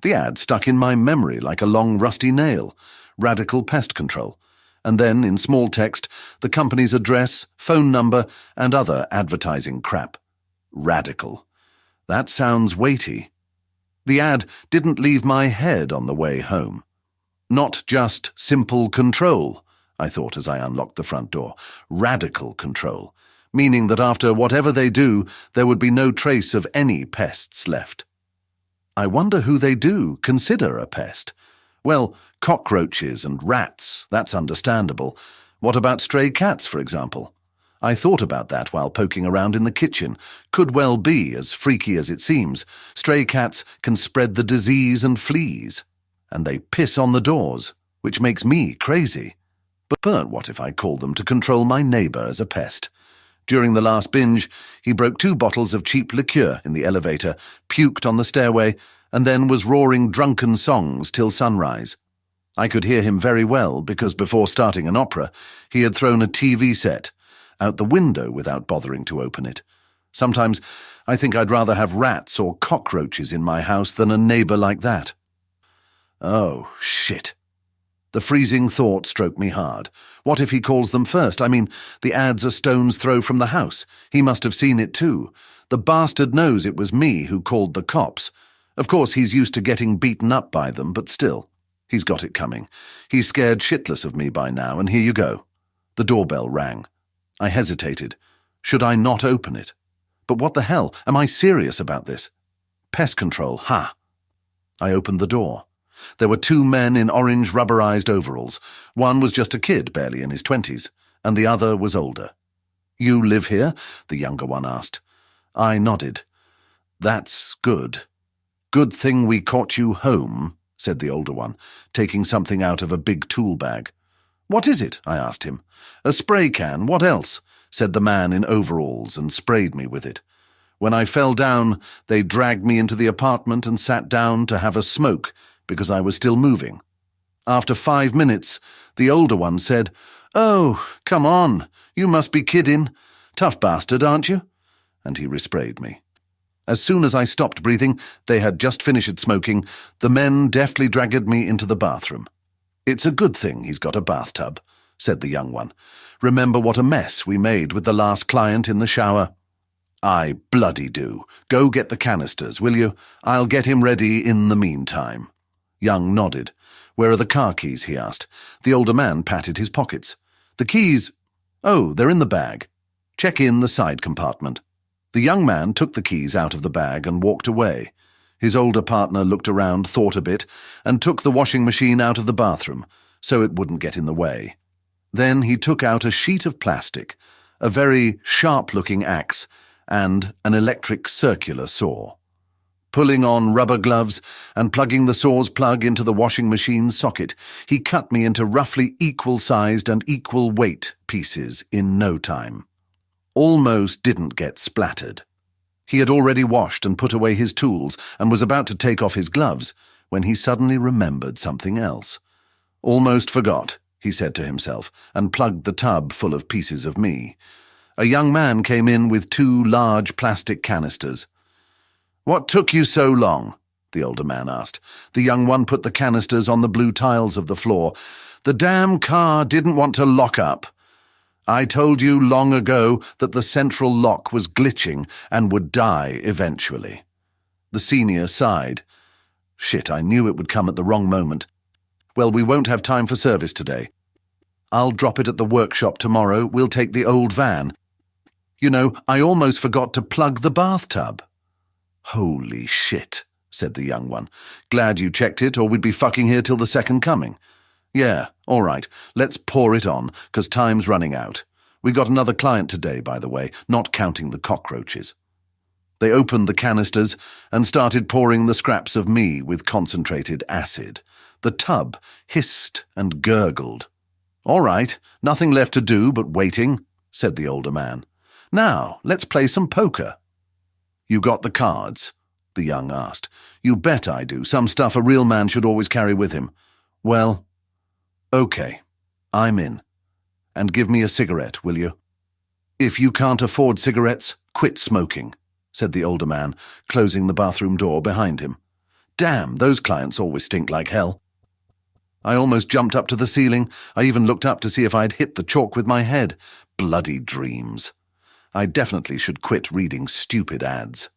The ad stuck in my memory like a long rusty nail. Radical Pest Control. And then, in small text, the company's address, phone number, and other advertising crap. Radical. That sounds weighty. The ad didn't leave my head on the way home. Not just simple control, I thought as I unlocked the front door. Radical control, meaning that after whatever they do, there would be no trace of any pests left. I wonder who they do consider a pest. Well, cockroaches and rats, that's understandable. What about stray cats, for example? I thought about that while poking around in the kitchen. Could well be, as freaky as it seems. Stray cats can spread the disease and fleas. And they piss on the doors, which makes me crazy. But what if I called them to control my neighbour as a pest? During the last binge, he broke 2 bottles of cheap liqueur in the elevator, puked on the stairway, and then was roaring drunken songs till sunrise. I could hear him very well because before starting an opera, he had thrown a TV set out the window without bothering to open it. Sometimes I think I'd rather have rats or cockroaches in my house than a neighbour like that. Oh, shit. The freezing thought stroked me hard. What if he calls them first? I mean, the ad's a stone's throw from the house. He must have seen it too. The bastard knows it was me who called the cops. Of course, he's used to getting beaten up by them, but still. He's got it coming. He's scared shitless of me by now, and here you go. The doorbell rang. I hesitated. Should I not open it? But what the hell? Am I serious about this? Pest Control, ha! I opened the door. There were 2 men in orange rubberized overalls. One was just a kid, barely in his 20s, and the other was older. You live here? The younger one asked. I nodded. That's good. Good thing we caught you home, said the older one, taking something out of a big tool bag. What is it? I asked him. A spray can, what else? Said the man in overalls and sprayed me with it. When I fell down, they dragged me into the apartment and sat down to have a smoke because I was still moving. After 5 minutes, the older one said, Oh, come on, you must be kidding. Tough bastard, aren't you? And he resprayed me. As soon as I stopped breathing, they had just finished smoking, the men deftly dragged me into the bathroom. It's a good thing he's got a bathtub, said the young one. Remember what a mess we made with the last client in the shower? I bloody do. Go get the canisters, will you? I'll get him ready in the meantime. Young nodded. Where are the car keys, he asked. The older man patted his pockets. The keys? Oh, they're in the bag. Check in the side compartment. The young man took the keys out of the bag and walked away. His older partner looked around, thought a bit, and took the washing machine out of the bathroom, so it wouldn't get in the way. Then he took out a sheet of plastic, a very sharp-looking axe, and an electric circular saw. Pulling on rubber gloves and plugging the saw's plug into the washing machine's socket, he cut me into roughly equal-sized and equal-weight pieces in no time. Almost didn't get splattered. He had already washed and put away his tools and was about to take off his gloves when he suddenly remembered something else. Almost forgot, he said to himself, and plugged the tub full of pieces of me. A young man came in with 2 large plastic canisters. What took you so long? The older man asked. The young one put the canisters on the blue tiles of the floor. The damn car didn't want to lock up. I told you long ago that the central lock was glitching and would die eventually. The senior sighed. Shit, I knew it would come at the wrong moment. Well, we won't have time for service today. I'll drop it at the workshop tomorrow. We'll take the old van. You know, I almost forgot to plug the bathtub. Holy shit, said the young one. Glad you checked it, or we'd be fucking here till the second coming. Yeah, all right, let's pour it on, 'cause time's running out. We got another client today, by the way, not counting the cockroaches. They opened the canisters and started pouring the scraps of me with concentrated acid. The tub hissed and gurgled. All right, nothing left to do but waiting, said the older man. Now, let's play some poker. You got the cards? The young asked. You bet I do. Some stuff a real man should always carry with him. Well, okay, I'm in. And give me a cigarette, will you? If you can't afford cigarettes, quit smoking, said the older man, closing the bathroom door behind him. Damn, those clients always stink like hell. I almost jumped up to the ceiling. I even looked up to see if I'd hit the chalk with my head. Bloody dreams. I definitely should quit reading stupid ads.